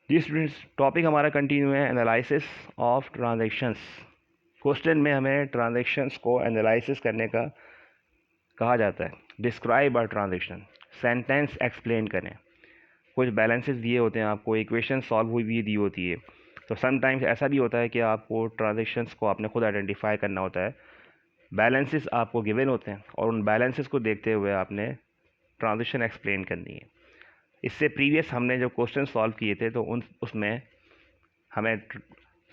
जी students, topic हमारा continue है analysis of transactions. Question में हमें ट्रांजैक्शंस को एनालिसिस करने का कहा जाता है। Describe a transaction, sentence explain करें। कुछ बैलेंसेस दिए होते हैं आपको, इक्वेशन सॉल्व हुई भी दी होती है। तो समटाइम्स ऐसा भी होता है कि आपको ट्रांजैक्शंस को आपने खुद आइडेंटिफाई करना होता है। बैलेंसेस आपको गिवन होते हैं और उन बैलेंसेस को देखते हुए आपने ट्रांजैक्शन एक्सप्लेन करनी है। इससे प्रीवियस हमने जो क्वेश्चन सॉल्व किए थे तो उसमें हमें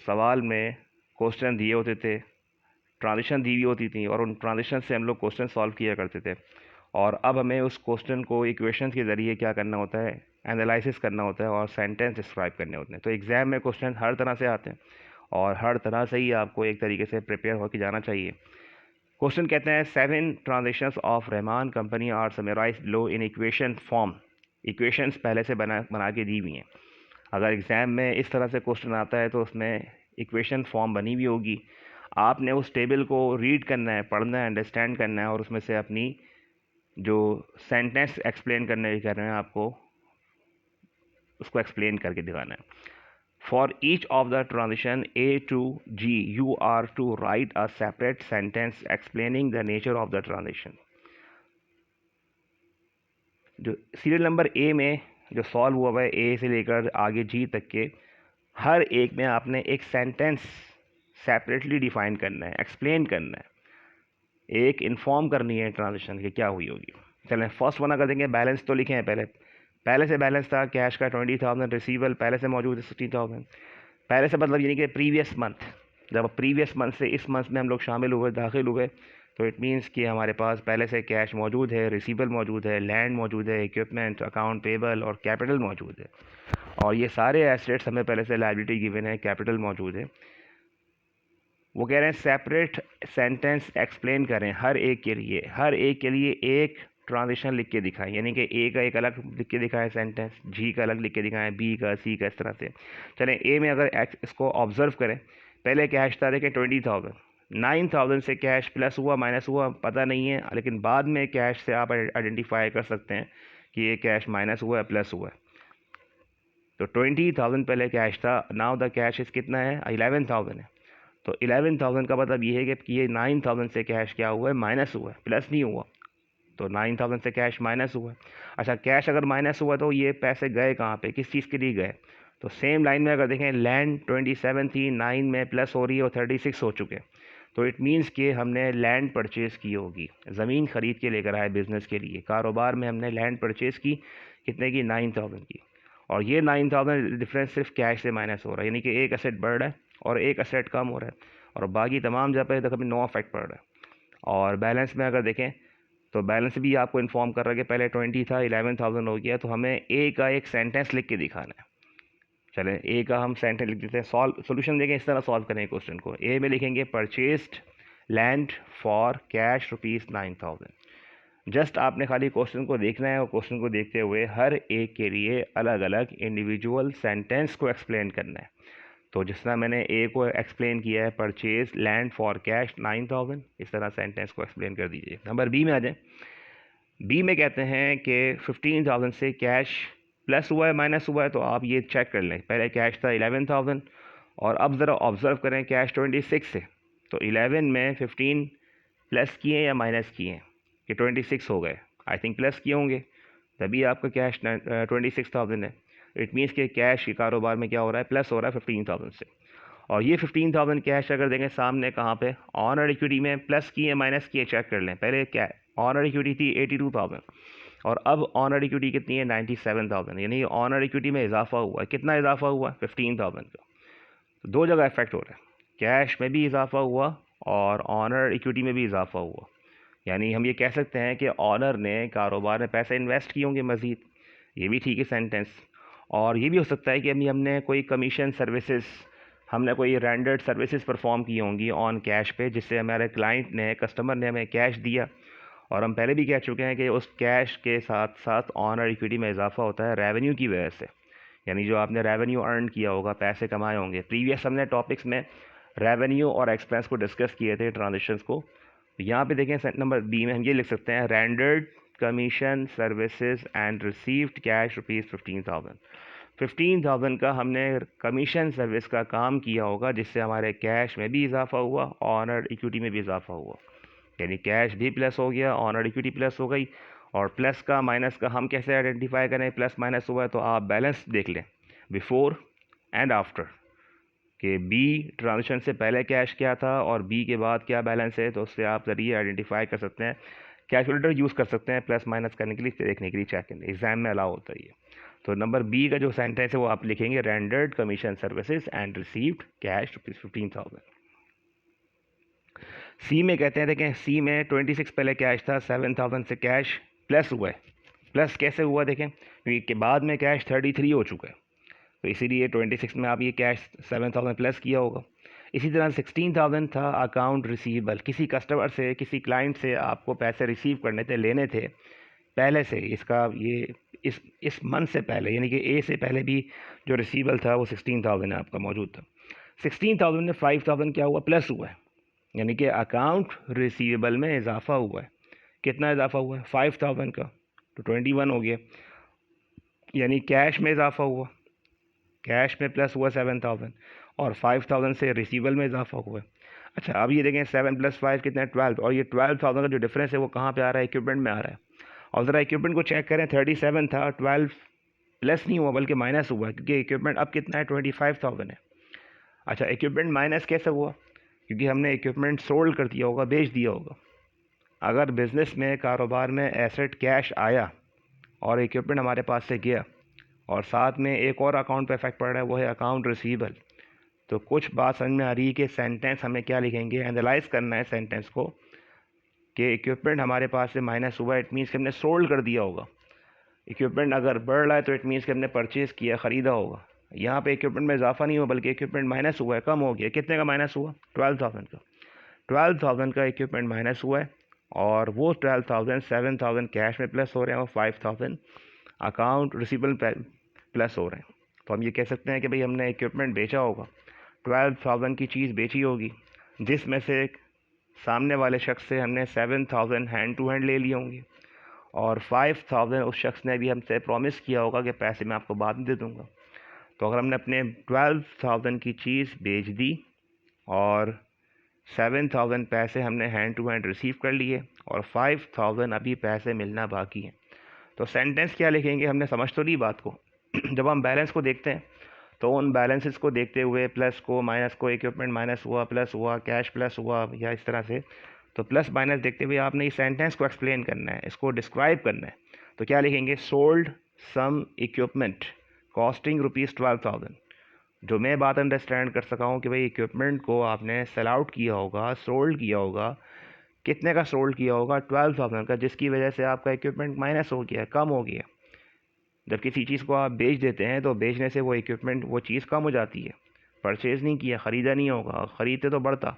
सवाल में क्वेश्चन दिए होते थे, ट्रांजिशन दी हुई होती थी और उन ट्रांजिशन से हम लोग क्वेश्चन सॉल्व किया करते थे। और अब हमें उस क्वेश्चन को इक्वेशन के ज़रिए क्या करना होता है, एनालिसिस करना होता है और सेंटेंस डिस्क्राइब करने होते हैं। तो एग्ज़ाम में क्वेश्चन हर तरह से आते हैं और हर तरह से ही आपको एक तरीके से प्रिपेयर होकर जाना चाहिए। क्वेश्चन कहते हैं 7 transactions of Rahman company are summarised below in equation form. Equations पहले से बना बना के दी हुई हैं। अगर एग्ज़ाम में इस तरह से क्वेश्चन आता है तो उसमें इक्वेशन फॉर्म बनी हुई होगी। आपने उस टेबल को रीड करना है, पढ़ना है, अंडरस्टैंड करना है और उसमें से अपनी जो सेंटेंस एक्सप्लेन करने कर रहे हैं आपको उसको एक्सप्लेन करके दिखाना है। For each of the transition A to G you are to write a separate sentence explaining the nature of the transition. जो सीरियल नंबर ए में जो सॉल्व हुआ है ए से लेकर आगे जी तक के हर एक में आपने एक सेंटेंस सेपरेटली डिफाइन करना है, एक्सप्लेन करना है, एक इन्फॉर्म करनी है ट्रांजेक्शन की क्या हुई होगी। चलें फर्स्ट वन अगर देंगे, बैलेंस तो लिखे हैं पहले से बैलेंस था कैश का 20,000, रिसीवल पहले से मौजूद है 60,000। पहले से मतलब यानी कि प्रीवियस मंथ, जब प्रीवियस मंथ से इस मंथ में हम लोग शामिल हुए, दाखिल हुए, तो इट मीन्स कि हमारे पास पहले से कैश मौजूद है, रिसीवल मौजूद है, लैंड मौजूद है, इक्विपमेंट, अकाउंट पेबल और कैपिटल मौजूद है। और ये सारे एसेट्स हमें पहले से लायबिलिटी गिवन है, कैपिटल मौजूद है। वो कह रहे हैं सेपरेट सेंटेंस एक्सप्लेन करें हर एक के लिए एक ट्रांजिशन लिख के दिखाएं, यानी कि ए का एक अलग लिख के दिखाएं सेंटेंस, जी का अलग लिख के दिखाएं, बी का, सी का, इस तरह से। चलें ए में अगर इसको ऑब्जर्व करें, पहले कैश था देखें 20,000, 9,000 से कैश प्लस हुआ माइनस हुआ पता नहीं है, लेकिन बाद में कैश से आप आइडेंटिफाई कर सकते हैं कि ये कैश माइनस हुआ है प्लस हुआ है। तो 20,000 पहले कैश था, नाउ द कैश इस कितना है, 11,000 है। तो 11,000 का मतलब ये है कि ये 9,000 से कैश क्या हुआ है, माइनस हुआ है, प्लस नहीं हुआ। तो 9,000 से कैश माइनस हुआ है। अच्छा, कैश अगर माइनस हुआ तो ये पैसे गए कहाँ पे, किस चीज़ के लिए गए। तो सेम लाइन में अगर देखें, लैंड 27 थी, 9 में प्लस हो रही है और 36 हो चुके हैं। तो इट मीन्स कि हमने लैंड परचेज़ की होगी, ज़मीन ख़रीद के लेकर आए बिज़नेस के लिए, कारोबार में हमने लैंड परचेज़ की, कितने की, 9,000 की। और ये 9,000 डिफरेंस सिर्फ कैश से माइनस हो रहा है, यानी कि एक एसेट बढ़ रहा है और एक एसेट कम हो रहा है और बाकी तमाम जगह पे कभी नो इफेक्ट पड़ रहा है। और बैलेंस में अगर देखें तो बैलेंस भी आपको इन्फॉर्म कर रहा है कि पहले 20 था, 11,000 हो गया, तो हमें ए का एक सेंटेंस लिख के दिखाना है। चलें ए का हम सेंटेंस लिख देते हैं। सॉल्व सोल्यूशन देखें, इस तरह सॉल्व करें क्वेश्चन को। ए में लिखेंगे purchased land for cash ₹9,000। Just आपने खाली क्वेश्चन को देखना है और क्वेश्चन को देखते हुए हर एक के लिए अलग अलग इंडिविजुअल सेंटेंस को एक्सप्लेन करना है। तो जिस तरह मैंने ए को एक्सप्लेन किया है, परचेज लैंड फॉर कैश 9,000, इस तरह सेंटेंस को एक्सप्लेन कर दीजिए। नंबर बी में आ जाए। बी में कहते हैं कि 15,000 से कैश प्लस हुआ है माइनस हुआ है, तो आप ये चेक कर लें। पहले कैश था 11,000 और अब ज़रा ऑब्ज़र्व करें कैश 26 से, तो 11 में 15 प्लस किए या माइनस किए कि 26 हो गए। आई थिंक प्लस किए होंगे, तभी आपका कैश 26,000 है। इट मीन्स कि कैश के कारोबार में क्या हो रहा है, प्लस हो रहा है 15,000 से। और ये 15,000 कैश अगर देखें सामने कहाँ पे, ऑनर इक्विटी में प्लस किए माइनस किए चेक कर लें। पहले क्या ऑनर इक्विटी थी 82,000 और अब ऑनर इक्विटी कितनी है, 97,000, यानी ऑनर इक्विटी में इजाफा हुआ है। कितना इजाफा हुआ, 15,000 का। तो दो जगह इफेक्ट हो रहा है, कैश में भी इजाफा हुआ और ऑनर इक्विटी में भी इजाफा हुआ। यानी हम ये कह सकते हैं कि ऑनर ने कारोबार में पैसे इन्वेस्ट किए होंगे मज़ीद, ये भी ठीक है सेंटेंस। और ये भी हो सकता है कि अभी हमने कोई कमीशन सर्विसेज, हमने कोई रेंडर्ड सर्विसेज परफॉर्म की होंगी ऑन कैश पे, जिससे हमारे क्लाइंट ने, कस्टमर ने हमें कैश दिया। और हम पहले भी कह चुके हैं कि उस कैश के साथ साथ ऑनर इक्विटी में इजाफा होता है रेवेन्यू की वजह से। यानी जो आपने रेवेन्यू अर्न किया होगा, पैसे कमाए होंगे। प्रीवियस हमने टॉपिक्स में रेवेन्यू और एक्सपेंस को डिस्कस किए थे, ट्रांजेक्शन्स को। तो यहाँ पे देखें सेंट नंबर बी में हम ये लिख सकते हैं, rendered commission services and received cash ₹15,000। 15,000 का हमने कमीशन सर्विस का काम किया होगा, जिससे हमारे कैश में भी इजाफा हुआ, ऑनर्ड इक्विटी में भी इजाफा हुआ। यानी कैश भी प्लस हो गया, ऑनर्ड इक्विटी प्लस हो गई। और प्लस का माइनस का हम कैसे आइडेंटिफाई करें, प्लस माइनस हुआ है तो आप बैलेंस देख लें बिफोर एंड आफ्टर, कि बी ट्रांजेक्शन से पहले कैश क्या था और बी के बाद क्या बैलेंस है, तो उससे आप जरिए आइडेंटिफाई कर सकते हैं। कैलकुलेटर यूज़ कर सकते हैं प्लस माइनस करने के लिए, देखने के लिए, चेक करने, एग्जाम में अलाउ होता है ये। तो नंबर बी का जो सेंटेंस है वो आप लिखेंगे, rendered commission services and received cash ₹15,000। सी में कहते हैं, देखें सी में 26 पहले कैश था, 7,000 से कैश प्लस हुआ है। प्लस कैसे हुआ देखें, क्योंकि के बाद में कैश 33 हो चुका है, तो इसीलिए 26 में आप ये कैश 7,000 प्लस किया होगा। इसी तरह 16,000 था अकाउंट रिसीवेबल, किसी कस्टमर से, किसी क्लाइंट से आपको पैसे रिसीव करने थे, लेने थे पहले से, इसका ये इस मंथ से पहले, यानी कि ए से पहले भी जो रिसीवेबल था वो 16,000 आपका मौजूद था। 16,000 में 5,000 क्या हुआ, प्लस हुआ है, यानी कि अकाउंट रिसीवेबल में इजाफा हुआ है। कितना इजाफा हुआ है, 5,000 का, तो 21 हो गया, यानी कैश में इजाफा हुआ, कैश में प्लस हुआ 7,000 और 5,000 से रिसीवेबल में इजाफा हुआ है। अच्छा, अब ये देखें 7 + 5 कितना है, 12, और ये 12,000 का जो डिफरेंस है वो कहाँ पे आ रहा है, इक्विपमेंट में आ रहा है। और ज़रा इक्विपमेंट को चेक करें, 37 था, 12 प्लस नहीं हुआ बल्कि माइनस हुआ, क्योंकि इक्विपमेंट अब कितना है, 25,000 है। अच्छा, इक्विपमेंट माइनस कैसे हुआ, क्योंकि हमने इक्विपमेंट सोल्ड कर दिया होगा, बेच दिया होगा। अगर बिज़नेस में, कारोबार में एसेट कैश आया और इक्विपमेंट हमारे पास से गया, और साथ में एक और अकाउंट पे इफेक्ट पड़ रहा है, वो है अकाउंट रिसीवेबल, तो कुछ बात समझ में आ रही है कि सेंटेंस हमें क्या लिखेंगे, एनालाइज करना है सेंटेंस को, कि इक्विपमेंट हमारे पास से माइनस हुआ, इट मीन्स कि हमने सोल्ड कर दिया होगा। इक्विपमेंट अगर बढ़ रहा है तो इट मीन्स कि हमने परचेज़ किया, ख़रीदा होगा। यहाँ पे इक्विपमेंट में इजाफा नहीं हुआ बल्कि इक्विपमेंट माइनस हुआ है, कम हो गया। कितने का माइनस हुआ, 12,000 का। 12,000 का इक्विपमेंट माइनस हुआ है, और वो 12,000 7,000 कैश में प्लस हो रहे हैं और 5,000 अकाउंट रिसीवेबल प्लस हो रहे हैं। तो हम ये कह सकते हैं कि भाई हमने इक्विपमेंट बेचा होगा, 12,000 की चीज़ बेची होगी, जिसमें से सामने वाले शख्स से हमने 7,000 हैंड टू हैंड ले लिए होंगे, और 5,000 उस शख्स ने भी हमसे प्रॉमिस किया होगा कि पैसे मैं आपको बाद में दे दूँगा। तो अगर हमने अपने 12,000 की चीज़ बेच दी और 7,000 पैसे हमने हैंड टू हैंड रिसीव कर लिए, और 5,000 अभी पैसे मिलना बाकी हैं, तो सेंटेंस क्या लिखेंगे, हमने समझ तो ली बात को। जब हम बैलेंस को देखते हैं तो उन बैलेंसेस को देखते हुए, प्लस को, माइनस को, इक्विपमेंट माइनस हुआ, प्लस हुआ, कैश प्लस हुआ, या इस तरह से, तो प्लस माइनस देखते हुए आपने इस सेंटेंस को एक्सप्लेन करना है, इसको डिस्क्राइब करना है। तो क्या लिखेंगे, सोल्ड सम इक्विपमेंट कॉस्टिंग ₹12,000। जो मैं बात अंडरस्टैंड कर सका हूँ कि भाई इक्विपमेंट को आपने सेल आउट किया होगा, सोल्ड किया होगा, कितने का सोल्ड किया होगा, 12,000 का, जिसकी वजह से आपका इक्विपमेंट माइनस हो गया, कम हो गया। जब किसी चीज़ को आप बेच देते हैं तो बेचने से वो इक्विपमेंट, वो चीज़ कम हो जाती है, परचेज़ नहीं किया, ख़रीदा नहीं होगा, ख़रीदते तो बढ़ता।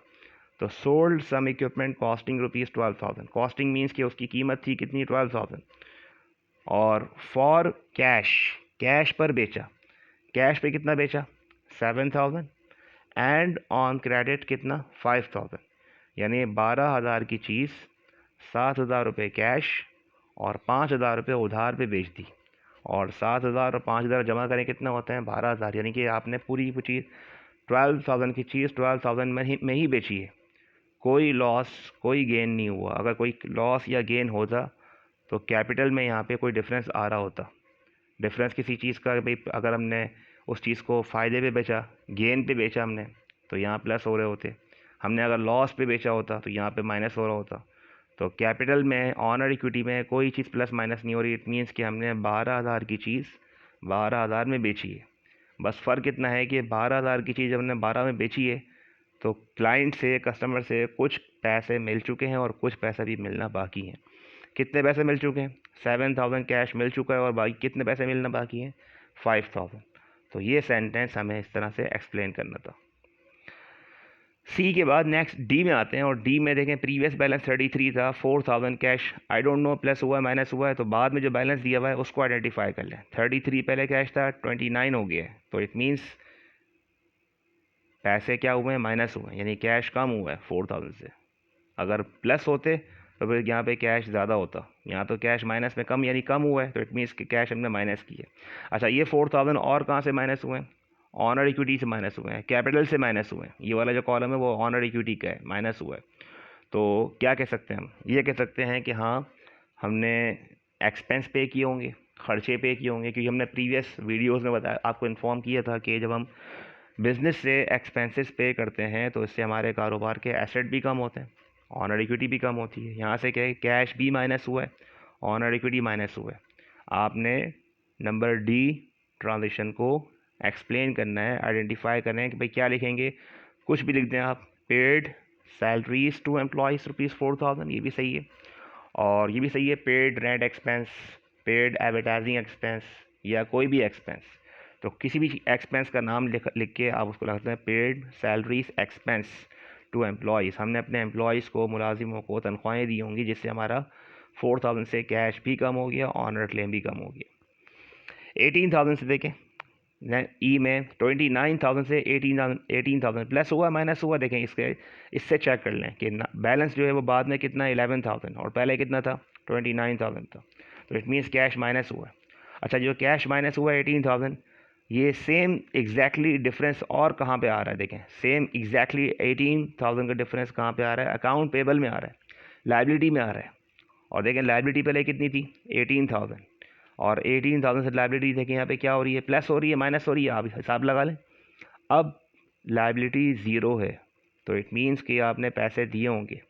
तो sold some equipment costing ₹12,000, costing means कि उसकी कीमत थी कितनी, 12,000, और फॉर कैश, कैश पर बेचा, कैश पे कितना बेचा, 7,000, एंड ऑन क्रेडिट कितना, 5,000, यानी 12,000 की चीज़ 7,000 रुपये कैश और 5,000 रुपये उधार पे बेच दी, और 7,000 और 5,000 जमा करें कितना होता है, 12,000, यानी कि आपने पूरी वो चीज़ 12,000 की चीज़ 12,000 में ही बेची है। कोई लॉस, कोई गेन नहीं हुआ। अगर कोई लॉस या गेन होता तो कैपिटल में यहाँ पे कोई डिफरेंस आ रहा होता। डिफरेंस किसी चीज़ का, भाई अगर हमने उस चीज़ को फ़ायदे पे बेचा, गेन पे बेचा हमने, तो यहाँ प्लस हो रहे होते। हमने अगर लॉस पे बेचा होता तो यहाँ पे माइनस हो रहा होता। तो कैपिटल में, ऑनर इक्विटी में कोई चीज़ प्लस माइनस नहीं हो रही। इट मीन्स कि हमने 12,000 की चीज़ 12,000 में बेची है। बस फ़र्क इतना है कि 12,000 की चीज़ हमने 12 में बेची है, तो क्लाइंट से, कस्टमर से कुछ पैसे मिल चुके हैं और कुछ पैसे भी मिलना बाकी हैं। कितने पैसे मिल चुके हैं, 7,000 कैश मिल चुका है, और बाकी कितने पैसे मिलना बाकी हैं, 5,000। तो ये सेंटेंस हमें इस तरह से एक्सप्लेन करना था। सी के बाद नेक्स्ट डी में आते हैं, और डी में देखें प्रीवियस बैलेंस 33 था, 4,000 cash, I don't know plus हुआ है माइनस हुआ है, तो बाद में जो बैलेंस दिया हुआ है उसको आइडेंटिफाई कर लें। 33 पहले कैश था, 29 हो गया है, तो इट मीन्स पैसे क्या हुए हैं, माइनस हुए हैं, यानी कैश कम हुआ है 4,000 से। अगर प्लस होते तो फिर यहाँ पे कैश ज़्यादा होता, यहाँ तो कैश माइनस में कम, यानी कम हुआ है, तो इट मीन्स कि कैश हमने माइनस की है। अच्छा, ये 4000 और कहाँ से माइनस हुए हैं? ऑनर इक्विटी से माइनस हुए हैं, कैपिटल से माइनस हुए हैं। ये वाला जो कॉलम है वो ऑनर इक्विटी का है, माइनस हुआ है। तो क्या कह सकते हैं हम? ये कह सकते हैं कि हाँ, हमने एक्सपेंस पे किए होंगे, खर्चे पे किए होंगे, क्योंकि हमने प्रीवियस वीडियोस में बताया, आपको इन्फॉर्म किया था कि जब हम बिज़नेस से एक्सपेंसेस पे करते हैं तो इससे हमारे कारोबार के एसेट भी कम होते हैं, ऑनर इक्विटी भी कम होती है। यहाँ से क्या है, कैश भी माइनस हुआ है, ऑनर इक्विटी माइनस हुआ है। आपने नंबर डी ट्रांजेक्शन को एक्सप्लेन करना है, आइडेंटिफाई करना है कि भाई क्या लिखेंगे। कुछ भी लिख दें आप, पेड सैलरीज टू एम्प्लॉयज़ ₹4000, ये भी सही है। और ये भी सही है, paid rent expense, paid advertising expense, या कोई भी एक्सपेंस। तो किसी भी एक्सपेंस का नाम लिख के आप उसको लिखते हैं paid salaries expense to employees. हमने अपने एम्प्लॉयज़ को, मुलाजिमों को तनख्वाहें दी होंगी, जिससे हमारा 4000 से कैश भी कम हो गया, ऑनर क्लेम भी कम हो गया। 18000 से देखें, ई में 29000 से 18000 प्लस हुआ माइनस हुआ, देखें इससे चेक कर लें कि बैलेंस जो है वो बाद में कितना 11000 और पहले कितना था 29000 था। तो इट मीन्स कैश माइनस हुआ। अच्छा, जो कैश माइनस हुआ 18000, ये सेम एग्जैक्टली डिफरेंस और कहाँ पे आ रहा है? देखें, सेम एग्जैक्टली 18000 का डिफरेंस कहाँ पे आ रहा है? अकाउंट पेबल में आ रहा है, लाइबिलिटी में आ रहा है। और देखें लाइबिलिटी पहले कितनी थी 18000, और 18000 से लाइबिलिटी देखें यहाँ पे क्या हो रही है, प्लस हो रही है माइनस हो रही है, आप हिसाब लगा लें। अब लाइबिलिटी ज़ीरो है, तो इट मीन्स कि आपने पैसे दिए होंगे,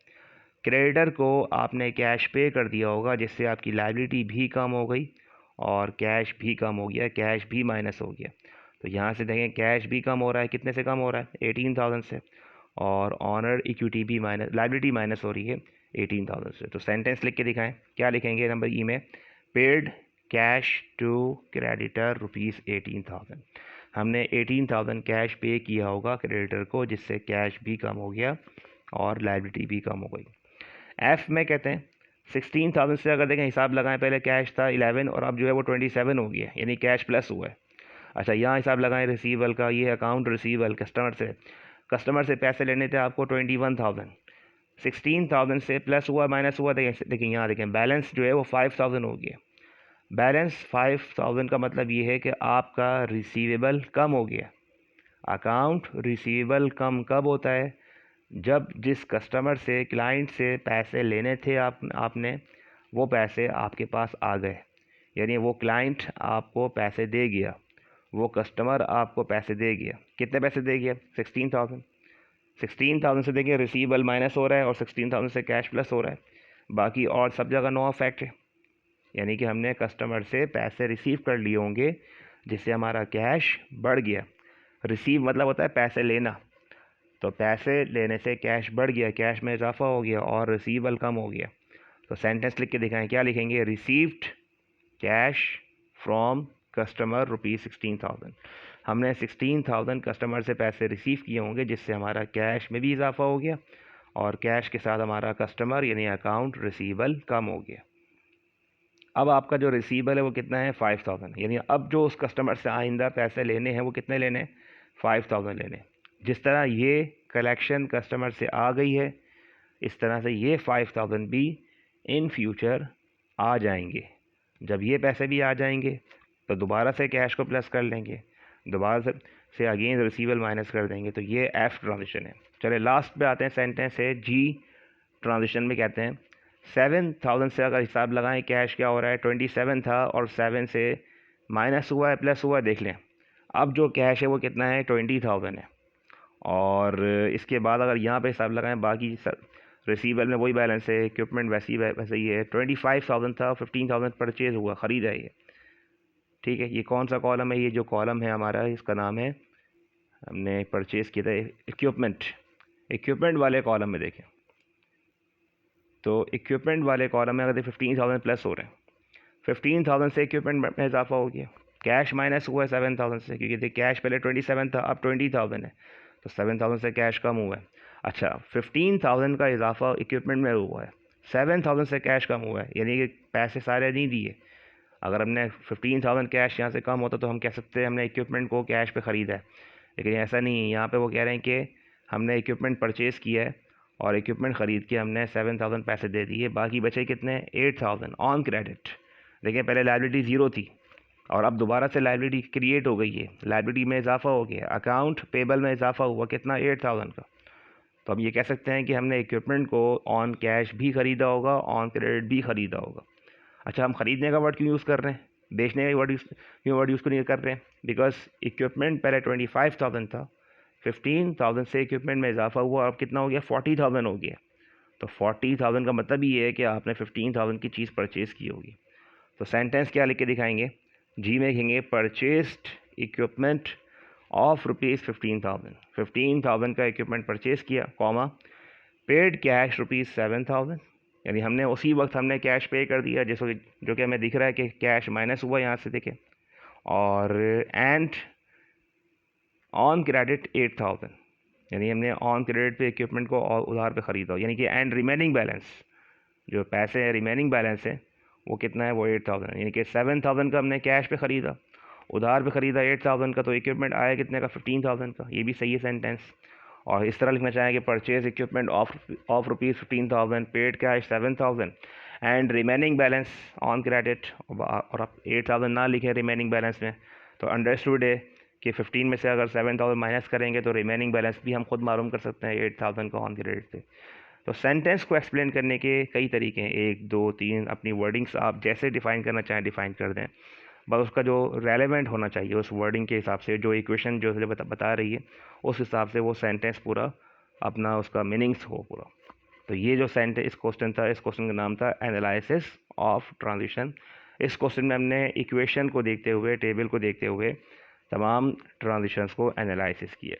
क्रेडिटर को आपने कैश पे कर दिया होगा, जिससे आपकी लाइबिलिटी भी कम हो गई और कैश भी कम हो गया, कैश भी माइनस हो गया। तो यहाँ से देखें कैश भी कम हो रहा है, कितने से कम हो रहा है 18000 से, और ऑनर इक्विटी भी माइनस, लाइबिलिटी माइनस हो रही है 18000 से। तो सेंटेंस लिख के दिखाएं, क्या लिखेंगे नंबर ई में? Paid cash to creditor ₹18,000। हमने 18000 कैश पे किया होगा क्रेडिटर को, जिससे कैश भी कम हो गया और लाइबिलिटी भी कम हो गई। एफ में कहते हैं 16000 से अगर देखें हिसाब लगाएं, पहले कैश था 11 और अब जो है वो 27 हो गया, यानी कैश प्लस हुआ है। अच्छा, यहाँ हिसाब लगाएं रिसीवल का, ये अकाउंट रिसीवल, कस्टमर से पैसे लेने थे आपको 21000, 16000 से प्लस हुआ माइनस हुआ, देखिए यहाँ देखें बैलेंस जो है वो 5000 हो गया। बैलेंस 5000 का मतलब ये है कि आपका रिसीवेबल कम हो गया। अकाउंट रिसीवेबल कम कब होता है? जब जिस कस्टमर से, क्लाइंट से पैसे लेने थे आपने, वो पैसे आपके पास आ गए, यानी वो क्लाइंट आपको पैसे दे गया, वो कस्टमर आपको पैसे दे गया। कितने पैसे दे गया? 16000। 16000 से देखिए रिसीवेबल माइनस हो रहा है और 16000 से कैश प्लस हो रहा है, बाकी और सब जगह नो इफेक्ट है, यानी कि हमने कस्टमर से पैसे रिसीव कर लिए होंगे, जिससे हमारा कैश बढ़ गया। रिसीव मतलब होता है पैसे लेना, तो पैसे लेने से कैश बढ़ गया, कैश में इजाफा हो गया और रिसीवेबल कम हो गया। तो सेंटेंस लिख के दिखाएं, क्या लिखेंगे? Received cash from customer ₹16,000। हमने 16000 कस्टमर से पैसे रिसीव किए होंगे, जिससे हमारा कैश में भी इजाफा हो गया और कैश के साथ हमारा कस्टमर यानी अकाउंट रिसीवेबल कम हो गया। अब आपका जो रिसीवेबल है वो कितना है 5000, यानी अब जो उस कस्टमर से आइंदा पैसे लेने हैं वो कितने लेने हैं 5000 लेने। जिस तरह ये कलेक्शन कस्टमर से आ गई है, इस तरह से ये 5000 भी इन फ्यूचर आ जाएंगे। जब ये पैसे भी आ जाएंगे तो दोबारा से कैश को प्लस कर लेंगे, दोबारा से अगेन रिसीवेबल माइनस कर देंगे। तो ये एफ ट्रांजिशन है। चले लास्ट पे आते हैं, सेंटेंस है जी ट्रांजिशन में कहते हैं 7000 से अगर हिसाब लगाएं कैश क्या हो रहा है 27 था और 7 से माइनस हुआ है प्लस हुआ है, देख लें अब जो कैश है वो कितना है 20000 है। और इसके बाद अगर यहाँ पे हिसाब लगाएं बाकी रिसीवेबल में वही बैलेंस है, इक्विपमेंट वैसे ही है, 25000 था, 15000 परचेज हुआ, ख़रीदा है ये। ठीक है, ये कौन सा कॉलम है? ये जो कॉलम है हमारा इसका नाम है, हमने परचेज़ किया था इक्विपमेंट वाले कॉलम में देखें तो इक्विपमेंट वाले कॉलम में अगर 15000 प्लस हो रहे हैं, 15000 से इक्विपमेंट में इजाफा हो गया, कैश माइनस हुआ है 7000 से, क्योंकि देखिए कैश पहले 27 था अब 20000 है, तो 7000 से कैश कम हुआ है। अच्छा, 15000 का इजाफा इक्विपमेंट में हुआ है, 7000 से कैश कम हुआ है, यानी कि पैसे सारे नहीं दिए। अगर हमने 15000 कैश यहाँ से कम होता तो हम कह सकते हैं हमने इक्विपमेंट को कैश पे ख़रीदा है, लेकिन ऐसा नहीं है। यहाँ पे वो कह रहे हैं कि हमने इक्विपमेंट परचेज़ किया है और इक्विपमेंट ख़रीद के हमने 7,000 पैसे दे दिए, बाकी बचे कितने 8,000 ऑन क्रेडिट। देखिए पहले लायबिलिटी ज़ीरो थी और अब दोबारा से लायबिलिटी क्रिएट हो गई है, लायबिलिटी में इजाफा हो गया, अकाउंट पेबल में इजाफा हुआ कितना 8,000 का। तो हम ये कह सकते हैं कि हमने इक्विपमेंट को ऑन कैश भी ख़रीदा होगा, ऑन क्रेडिट भी ख़रीदा होगा। अच्छा, हम ख़रीदने का वर्ड क्यों यूज़ कर रहे हैं, बेचने का वर्ड यूज़ क्यों नहीं कर रहे हैं? बिकॉज इक्विपमेंट पहले 25,000 था, 15,000 से इक्विपमेंट में इजाफा हुआ, अब कितना हो गया 40,000 हो गया। तो 40,000 का मतलब ये है कि आपने 15,000 की चीज़ परचेज़ की होगी। तो सेंटेंस क्या लिख के दिखाएंगे, जी में लिखेंगे परचेस्ड इक्विपमेंट ऑफ ₹15,000, 15,000 का इक्विपमेंट परचेज़ किया, कॉमा पेड कैश ₹7,000, यानी हमने उसी वक्त हमने कैश पे कर दिया, जैसे जो कि हमें दिख रहा है कि कैश माइनस हुआ यहाँ से देखें, और एंड ऑन क्रेडिट 8,000, यानी हमने ऑन क्रेडिट पे इक्विपमेंट को और उधार पे ख़रीदा, यानी कि एंड रिमेनिंग बैलेंस, जो पैसे हैं रिमेनिंग बैलेंस है वो कितना है, वो 8,000, यानी कि 7,000 का हमने कैश पे ख़रीदा, उधार पे ख़रीदा 8,000 का, तो इक्विपमेंट आया कितने का 15,000 का। ये भी सही है सेंटेंस। और इस तरह लिखना चाहेंगे purchase equipment of ₹15,000, paid cash 7,000 and remaining balance on credit, और आप 8,000 ना लिखें रिमेनिंग बैलेंस में, तो अंडरस्टूड है कि 15 में से अगर 7,000 माइनस करेंगे तो रिमेनिंग बैलेंस भी हम खुद मालूम कर सकते हैं 8,000 का ऑन क्रेडिट पे। तो सेंटेंस को एक्सप्लेन करने के कई तरीके हैं, 1 2 3, अपनी वर्डिंग्स आप जैसे डिफ़ाइन करना चाहें डिफ़ाइन कर दें, बस उसका जो रेलेवेंट होना चाहिए उस वर्डिंग के हिसाब से, जो इक्वेशन जो बता रही है उस हिसाब से वो सेंटेंस पूरा अपना उसका मीनिंग्स हो पूरा। तो ये जो सेंटेंस इस क्वेश्चन था, इस क्वेश्चन का नाम था एनालिसिस ऑफ ट्रांजिशन। इस क्वेश्चन में हमने इक्वेशन को देखते हुए, टेबल को देखते हुए तमाम ट्रांजिशंस को एनालिसिस किया।